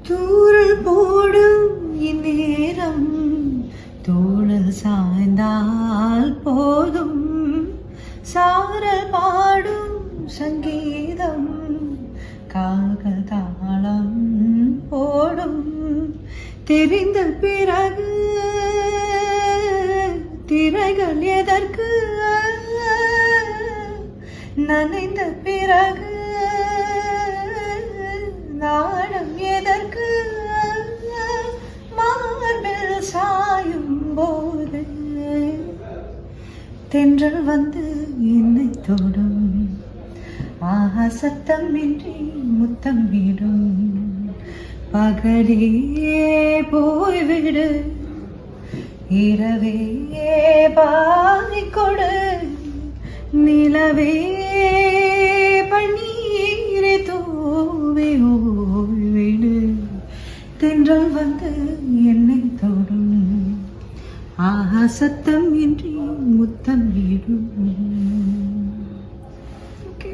தூரல் போடும் இந்நேரம் தோழல் சாய்ந்தால் போதும். சாரல் பாடும் சங்கீதம் கால்கள் தாளம் போடும். தெரிந்த பிறகு திரைகள் எதற்கு? நனைந்த பிறகு நாடம் எதற்கு? மார்பில் சாயும் போது தென்றல் வந்து என்னை தொடும். ஆஹா சத்தம் இன்றி முத்தம் விடும். பகலே போய்விடு, இரவே பாதிக்கொடு. நிலவே பன்னீரை தூவி ஓய்விடு. தென்றல் வந்து என்னை தொடும். ஆஹா சத்தம் இன்றி முத்தம் விடும்.